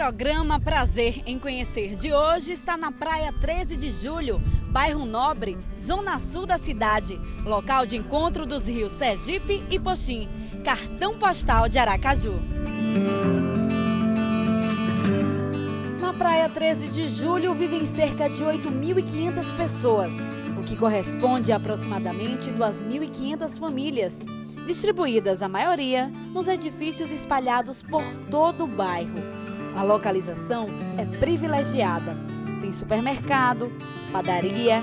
programa Prazer em Conhecer de hoje está na Praia 13 de Julho, bairro Nobre, zona sul da cidade, local de encontro dos rios Sergipe e Poxim, cartão postal de Aracaju. Na Praia 13 de Julho vivem cerca de 8.500 pessoas, o que corresponde a aproximadamente 2.500 famílias, distribuídas a maioria nos edifícios espalhados por todo o bairro. A localização é privilegiada. Tem supermercado, padaria,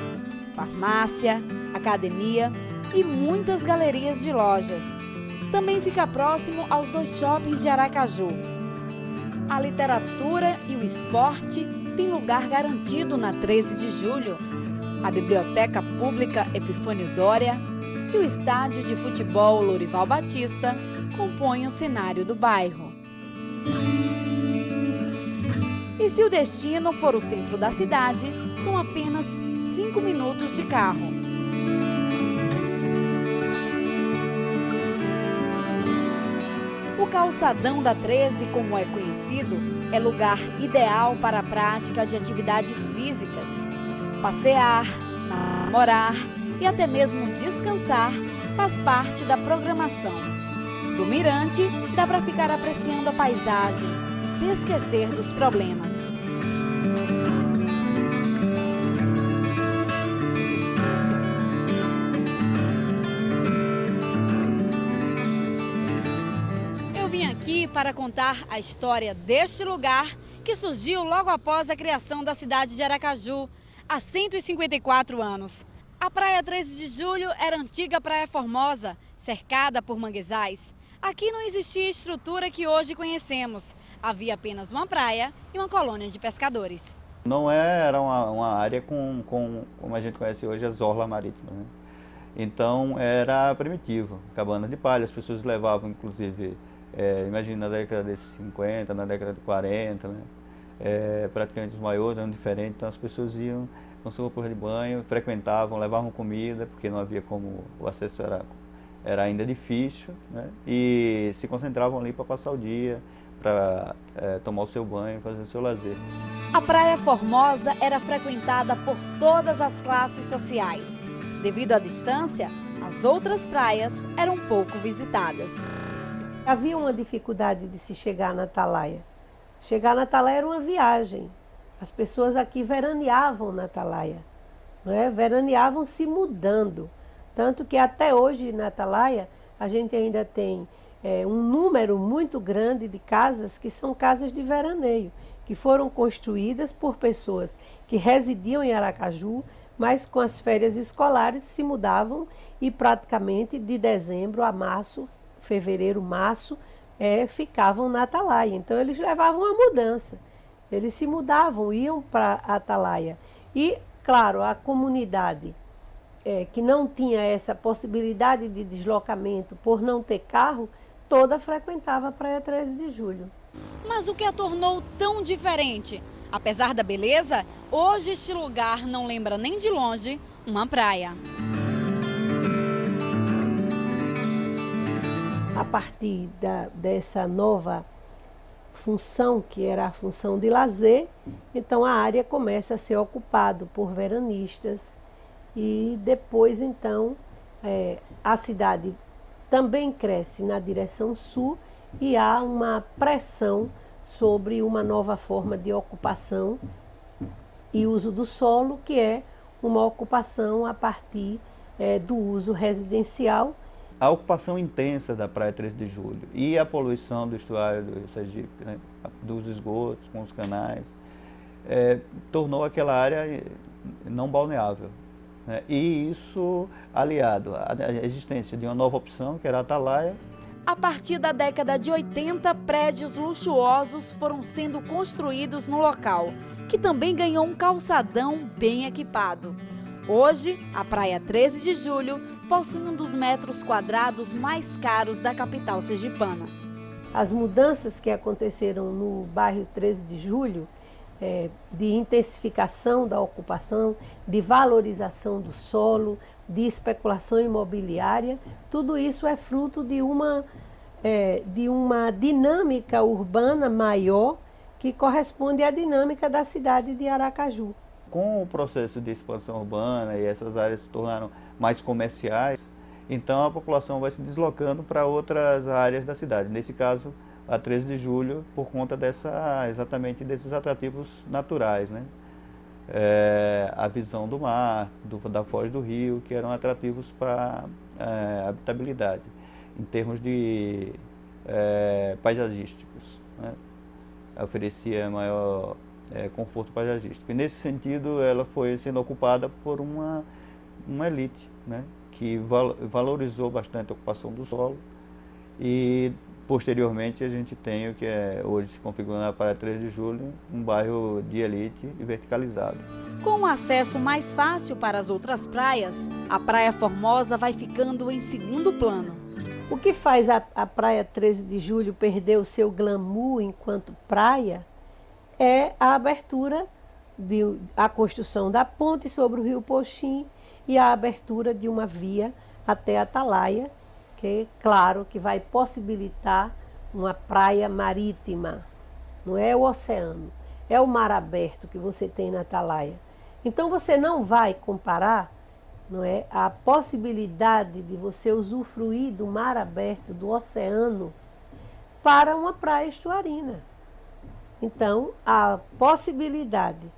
farmácia, academia e muitas galerias de lojas. Também fica próximo aos 2 shoppings de Aracaju. A literatura e o esporte têm lugar garantido na 13 de Julho. A Biblioteca Pública Epifânio Doria e o estádio de futebol Lourival Batista compõem o cenário do bairro. E se o destino for o centro da cidade, são apenas 5 minutos de carro. O calçadão da 13, como é conhecido, é lugar ideal para a prática de atividades físicas. Passear, namorar e até mesmo descansar faz parte da programação. Do mirante, dá para ficar apreciando a paisagem e se esquecer dos problemas. Eu vim aqui para contar a história deste lugar que surgiu logo após a criação da cidade de Aracaju, há 154 anos. A Praia 13 de Julho era a antiga Praia Formosa, cercada por manguezais. Aqui não existia a estrutura que hoje conhecemos. Havia apenas uma praia e uma colônia de pescadores. Não era uma área como a gente conhece hoje, as orlas marítimas, né? Então era primitivo, cabana de palha. As pessoas levavam, inclusive, imagina na década de 50, na década de 40, né? Praticamente os maiores eram diferentes, então as pessoas iam com sua roupa de banho, frequentavam, levavam comida, porque não havia como, o acesso era ainda difícil, né? E se concentravam ali para passar o dia, para tomar o seu banho, fazer o seu lazer. A Praia Formosa era frequentada por todas as classes sociais. Devido à distância, as outras praias eram pouco visitadas. Havia uma dificuldade de se chegar na Atalaia. Chegar na Atalaia era uma viagem. As pessoas aqui veraneavam na Atalaia, não é? Veraneavam se mudando. Tanto que até hoje na Atalaia a gente ainda tem um número muito grande de casas que são casas de veraneio, que foram construídas por pessoas que residiam em Aracaju, mas com as férias escolares se mudavam e praticamente de dezembro a março, fevereiro, março, ficavam na Atalaia. Então eles levavam a mudança. Eles se mudavam, iam para a Atalaia. E, claro, a comunidade que não tinha essa possibilidade de deslocamento por não ter carro, toda frequentava a Praia 13 de Julho. Mas o que a tornou tão diferente? Apesar da beleza, hoje este lugar não lembra nem de longe uma praia. A partir dessa nova função, que era a função de lazer, então a área começa a ser ocupada por veranistas e depois então a cidade também cresce na direção sul e há uma pressão sobre uma nova forma de ocupação e uso do solo, que é uma ocupação a partir do uso residencial. A ocupação intensa da Praia 13 de Julho e a poluição do estuário do Sergipe, né, dos esgotos com os canais, tornou aquela área não balneável, né? E isso aliado à existência de uma nova opção, que era a Atalaia. A partir da década de 80, prédios luxuosos foram sendo construídos no local, que também ganhou um calçadão bem equipado. Hoje, a Praia 13 de Julho possui um dos metros quadrados mais caros da capital sergipana. As mudanças que aconteceram no bairro 13 de Julho, de intensificação da ocupação, de valorização do solo, de especulação imobiliária, tudo isso é fruto de uma dinâmica urbana maior que corresponde à dinâmica da cidade de Aracaju. Com o processo de expansão urbana e essas áreas se tornaram mais comerciais, então a população vai se deslocando para outras áreas da cidade. Nesse caso, a 13 de julho, por conta exatamente desses atrativos naturais, né? A visão do mar, da foz do rio, que eram atrativos para habitabilidade, em termos de paisagísticos, né? Oferecia maior conforto paisagístico. E nesse sentido, ela foi sendo ocupada por uma elite, né? Que valorizou bastante a ocupação do solo e posteriormente a gente tem o que hoje se configura na Praia 13 de Julho, um bairro de elite e verticalizado. Com o acesso mais fácil para as outras praias, a Praia Formosa vai ficando em segundo plano. O que faz a Praia 13 de Julho perder o seu glamour enquanto praia é a abertura, a construção da ponte sobre o rio Poxim e a abertura de uma via até Atalaia, que, claro, que vai possibilitar uma praia marítima. Não é o oceano, é o mar aberto que você tem na Atalaia. Então você não vai comparar, não é, a possibilidade de você usufruir do mar aberto, do oceano, para uma praia estuarina. Então, a possibilidade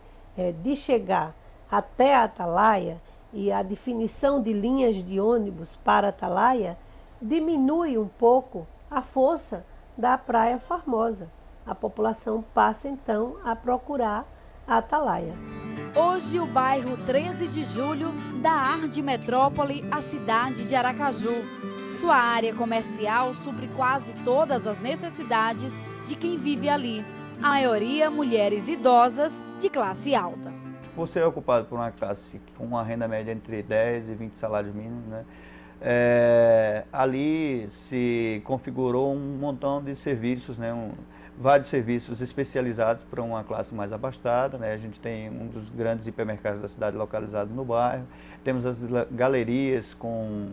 de chegar até a Atalaia e a definição de linhas de ônibus para a Atalaia diminui um pouco a força da Praia Formosa. A população passa, então, a procurar a Atalaia. Hoje, o bairro 13 de Julho dá ar de metrópole à cidade de Aracaju. Sua área comercial supre quase todas as necessidades de quem vive ali. A maioria, mulheres idosas de classe alta. Por ser ocupado por uma classe com uma renda média entre 10 e 20 salários mínimos, né? Ali se configurou um montão de serviços, né? Vários serviços especializados para uma classe mais abastada, né? A gente tem um dos grandes hipermercados da cidade localizado no bairro, temos as galerias com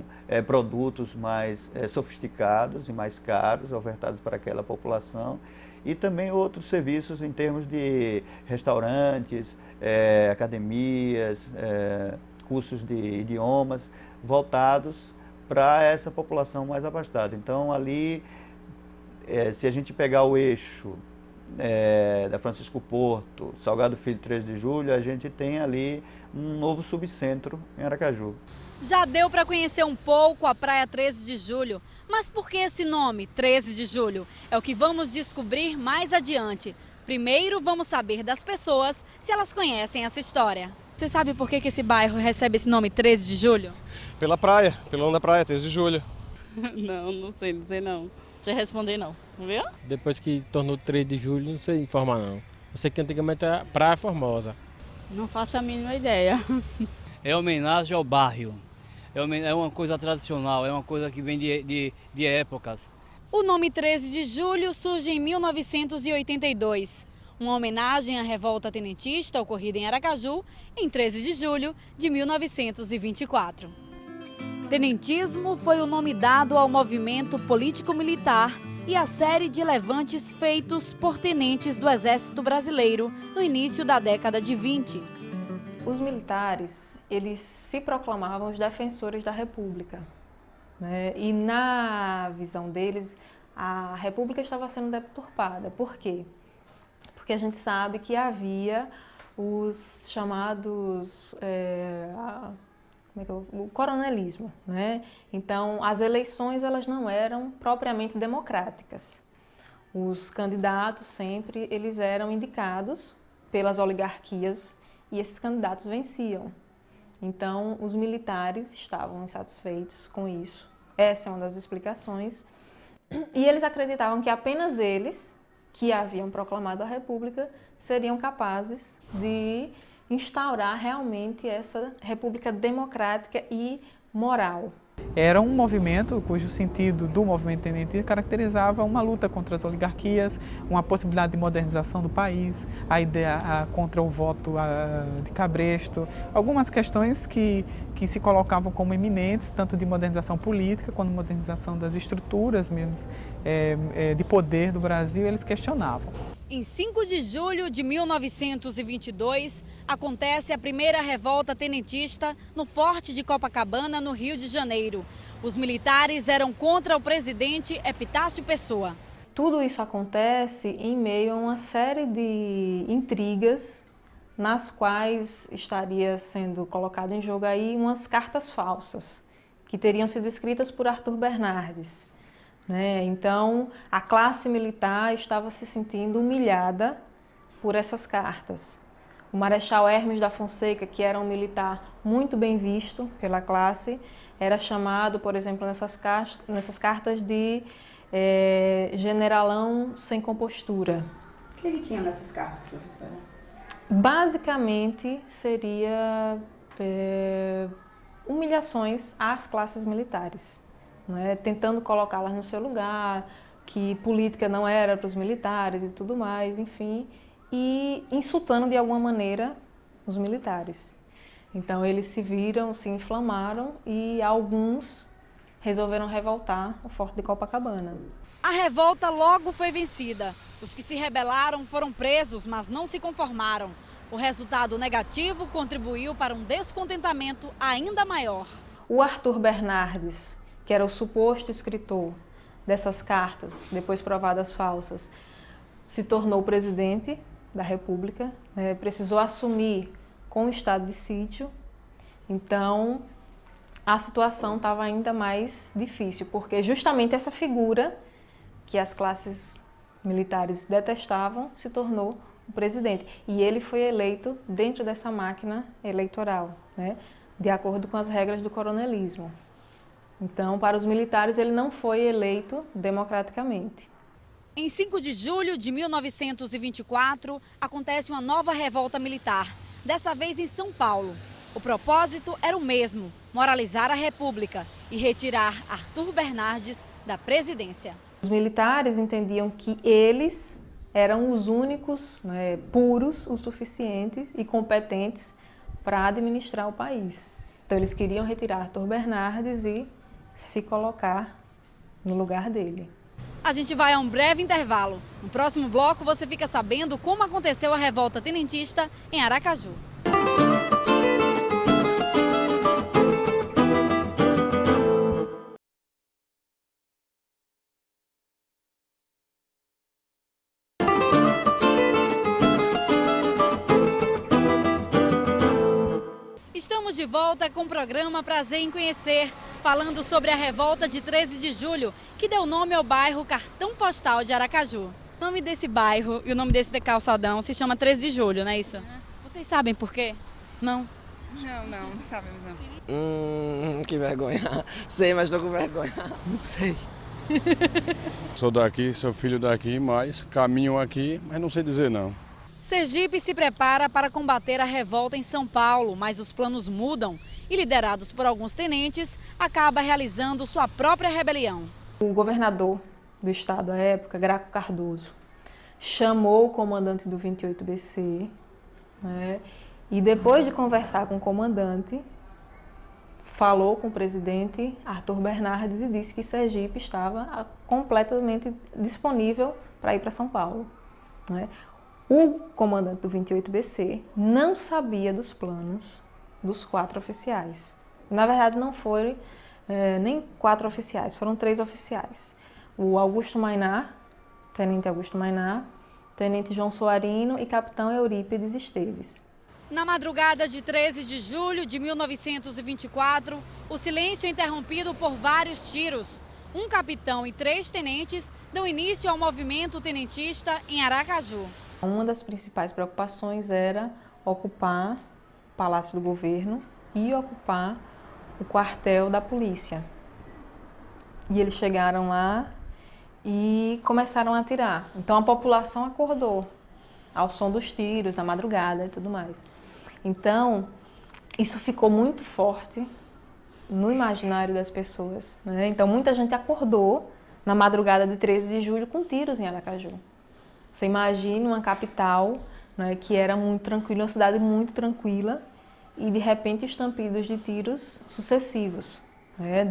produtos mais sofisticados e mais caros ofertados para aquela população, e também outros serviços em termos de restaurantes, academias, cursos de idiomas voltados para essa população mais abastada. Então ali, se a gente pegar o eixo da Francisco Porto, Salgado Filho, 13 de Julho, a gente tem ali um novo subcentro em Aracaju. Já deu para conhecer um pouco a Praia 13 de Julho, mas por que esse nome, 13 de Julho? É o que vamos descobrir mais adiante. Primeiro, vamos saber das pessoas se elas conhecem essa história. Você sabe por que esse bairro recebe esse nome, 13 de Julho? Pela praia, pelo nome da praia, 13 de Julho. Não sei não. Você responder não, viu? Depois que tornou 13 de julho, não sei informar não. Eu sei que antigamente era Praia Formosa. Não faço a mínima ideia. É homenagem ao bairro. É uma coisa tradicional, é uma coisa que vem de épocas. O nome 13 de Julho surge em 1982. Uma homenagem à revolta tenentista ocorrida em Aracaju em 13 de julho de 1924. Tenentismo foi o nome dado ao movimento político-militar e à série de levantes feitos por tenentes do Exército Brasileiro no início da década de 20. Os militares, eles se proclamavam os defensores da República, né? E na visão deles, a República estava sendo deturpada. Por quê? Porque a gente sabe que havia os chamados o coronelismo, né? Então, as eleições elas não eram propriamente democráticas. Os candidatos sempre eles eram indicados pelas oligarquias e esses candidatos venciam. Então, os militares estavam insatisfeitos com isso. Essa é uma das explicações. E eles acreditavam que apenas eles, que haviam proclamado a República, seriam capazes de instaurar realmente essa república democrática e moral. Era um movimento cujo sentido do movimento tenentista caracterizava uma luta contra as oligarquias, uma possibilidade de modernização do país, a ideia contra o voto de cabresto, algumas questões que se colocavam como eminentes, tanto de modernização política quanto modernização das estruturas mesmo, de poder do Brasil, eles questionavam. Em 5 de julho de 1922, acontece a primeira revolta tenentista no Forte de Copacabana, no Rio de Janeiro. Os militares eram contra o presidente Epitácio Pessoa. Tudo isso acontece em meio a uma série de intrigas nas quais estaria sendo colocado em jogo aí umas cartas falsas que teriam sido escritas por Arthur Bernardes. Então, a classe militar estava se sentindo humilhada por essas cartas. O Marechal Hermes da Fonseca, que era um militar muito bem visto pela classe, era chamado, por exemplo, nessas cartas de generalão sem compostura. O que ele tinha nessas cartas, professora? Basicamente, seria humilhações às classes militares. Tentando colocá-las no seu lugar, que política não era para os militares e tudo mais, enfim, e insultando de alguma maneira os militares. Então eles se viram, se inflamaram e alguns resolveram revoltar o Forte de Copacabana. A revolta logo foi vencida. Os que se rebelaram foram presos, mas não se conformaram. O resultado negativo contribuiu para um descontentamento ainda maior. O Arthur Bernardes, que era o suposto escritor dessas cartas, depois provadas falsas, se tornou presidente da República, precisou assumir com o estado de sítio. Então, a situação estava ainda mais difícil, porque justamente essa figura que as classes militares detestavam se tornou o presidente. E ele foi eleito dentro dessa máquina eleitoral, de acordo com as regras do coronelismo. Então, para os militares, ele não foi eleito democraticamente. Em 5 de julho de 1924, acontece uma nova revolta militar, dessa vez em São Paulo. O propósito era o mesmo, moralizar a República e retirar Arthur Bernardes da presidência. Os militares entendiam que eles eram os únicos, puros o suficientes e competentes para administrar o país. Então, eles queriam retirar Arthur Bernardes e se colocar no lugar dele. A gente vai a um breve intervalo. No próximo bloco você fica sabendo como aconteceu a revolta tenentista em Aracaju. Estamos de volta com o programa Prazer em Conhecer, falando sobre a revolta de 13 de julho, que deu nome ao bairro Cartão Postal de Aracaju. O nome desse bairro e o nome desse calçadão se chama 13 de julho, não é isso? Vocês sabem por quê? Não? Não sabemos não. Que vergonha. Sei, mas estou com vergonha. Não sei. Sou daqui, sou filho daqui, mas caminho aqui, mas não sei dizer não. Sergipe se prepara para combater a revolta em São Paulo, mas os planos mudam e, liderados por alguns tenentes, acaba realizando sua própria rebelião. O governador do estado à época, Graco Cardoso, chamou o comandante do 28BC, e depois de conversar com o comandante, falou com o presidente Arthur Bernardes e disse que Sergipe estava completamente disponível para ir para São Paulo. O comandante do 28BC não sabia dos planos dos 4 oficiais. Na verdade, não foram nem 4 oficiais, foram 3 oficiais. O Augusto Mainá, tenente Augusto Mainá, tenente João Soarino e capitão Eurípides Esteves. Na madrugada de 13 de julho de 1924, o silêncio é interrompido por vários tiros. Um capitão e 3 tenentes dão início ao movimento tenentista em Aracaju. Uma das principais preocupações era ocupar o Palácio do Governo e ocupar o quartel da polícia. E eles chegaram lá e começaram a atirar. Então a população acordou ao som dos tiros, na madrugada e tudo mais. Então, isso ficou muito forte no imaginário das pessoas. Então muita gente acordou na madrugada de 13 de julho com tiros em Aracaju. Você imagina uma capital, que era muito tranquila, uma cidade muito tranquila, e de repente estampidos de tiros sucessivos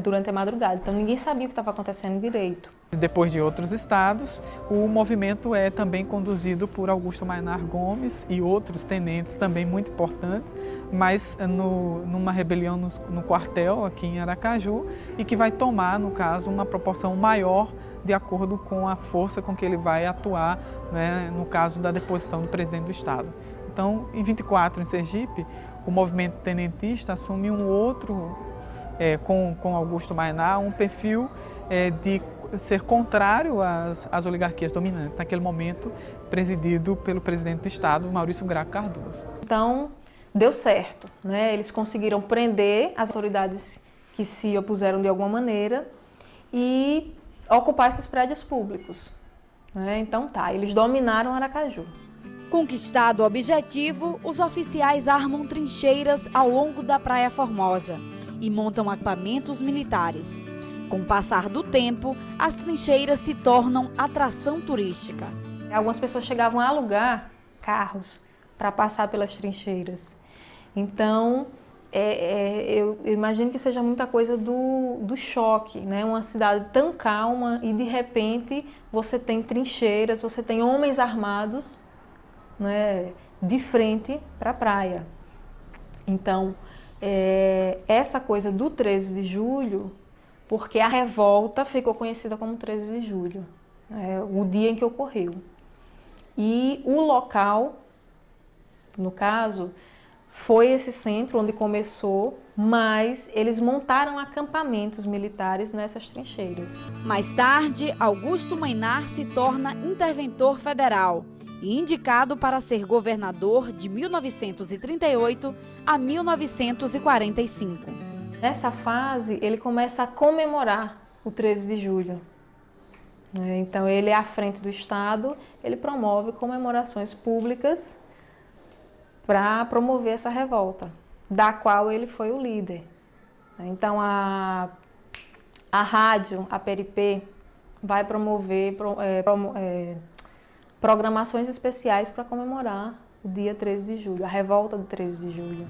durante a madrugada. Então ninguém sabia o que estava acontecendo direito. Depois de outros estados, o movimento é também conduzido por Augusto Maenar Gomes e outros tenentes também muito importantes, mas numa rebelião no quartel aqui em Aracaju e que vai tomar, no caso, uma proporção maior de acordo com a força com que ele vai atuar, né, no caso da deposição do presidente do estado. Então, em 24, em Sergipe, o movimento tenentista assume um outro, com Augusto Maenar, um perfil de ser contrário às oligarquias dominantes, naquele momento presidido pelo presidente do estado, Maurício Graco Cardoso. Então, deu certo, né? Eles conseguiram prender as autoridades que se opuseram de alguma maneira e ocupar esses prédios públicos, né? Então eles dominaram Aracaju. Conquistado o objetivo, os oficiais armam trincheiras ao longo da Praia Formosa e montam acampamentos militares. Com o passar do tempo, as trincheiras se tornam atração turística. Algumas pessoas chegavam a alugar carros para passar pelas trincheiras. Então, eu imagino que seja muita coisa do choque, né? Uma cidade tão calma e, de repente, você tem trincheiras, você tem homens armados, né, de frente para a praia. Então, essa coisa do 13 de julho, porque a revolta ficou conhecida como 13 de julho, o dia em que ocorreu. E o local, no caso, foi esse centro onde começou, mas eles montaram acampamentos militares nessas trincheiras. Mais tarde, Augusto Maenar se torna interventor federal e indicado para ser governador de 1938 a 1945. Nessa fase, ele começa a comemorar o 13 de julho. Então, ele é à frente do Estado, ele promove comemorações públicas para promover essa revolta, da qual ele foi o líder. Então, a rádio, a PRP, vai promover programações especiais para comemorar o dia 13 de julho, a revolta do 13 de julho.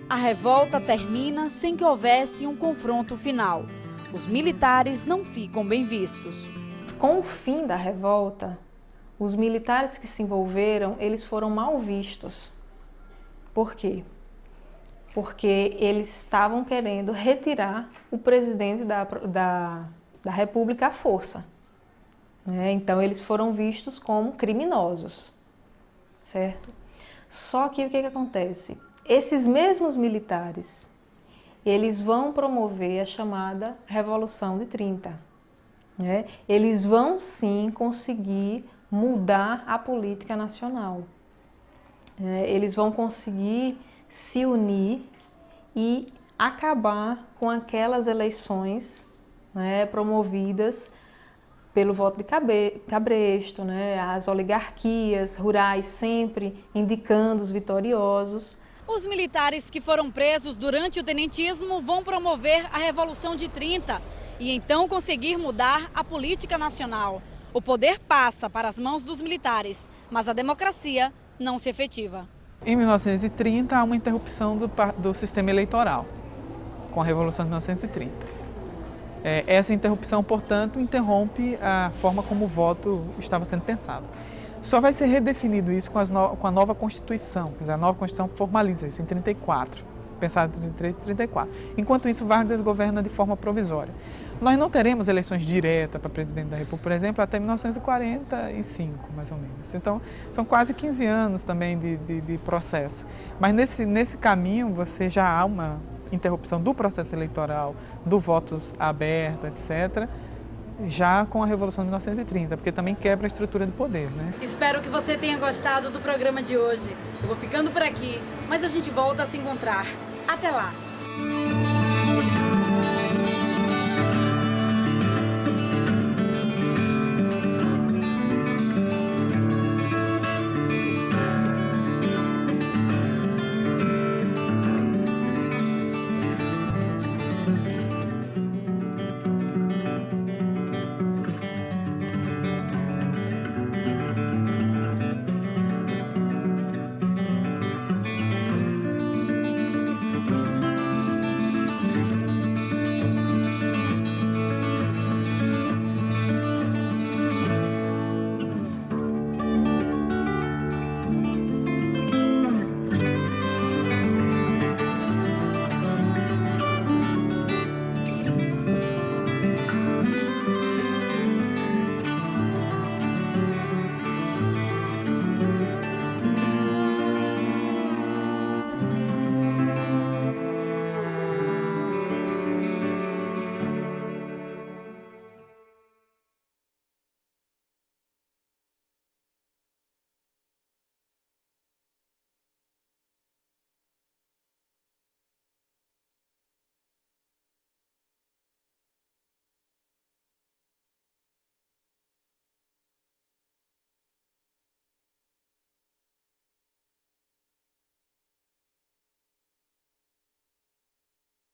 A revolta termina sem que houvesse um confronto final. Os militares não ficam bem vistos. Com o fim da revolta, os militares que se envolveram, eles foram mal vistos. Por quê? Porque eles estavam querendo retirar o presidente da República à força. Então, eles foram vistos como criminosos, certo? Só que o que acontece? Esses mesmos militares, eles vão promover a chamada Revolução de 30. Eles vão, sim, conseguir mudar a política nacional. Eles vão conseguir se unir e acabar com aquelas eleições, promovidas pelo voto de cabresto, as oligarquias rurais sempre indicando os vitoriosos. Os militares que foram presos durante o tenentismo vão promover a Revolução de 30 e então conseguir mudar a política nacional. O poder passa para as mãos dos militares, mas a democracia não se efetiva. Em 1930, há uma interrupção do sistema eleitoral, com a Revolução de 1930. Essa interrupção, portanto, interrompe a forma como o voto estava sendo pensado. Só vai ser redefinido isso com a nova Constituição, quer dizer, a nova Constituição formaliza isso em 34, pensado em 33 e 34. Enquanto isso, Vargas governa de forma provisória. Nós não teremos eleições diretas para presidente da República, por exemplo, até 1945, mais ou menos. Então, são quase 15 anos também de processo. Mas nesse caminho, você já há uma interrupção do processo eleitoral, do voto aberto, etc., já com a Revolução de 1930, porque também quebra a estrutura de poder, né? Espero que você tenha gostado do programa de hoje. Eu vou ficando por aqui, mas a gente volta a se encontrar. Até lá!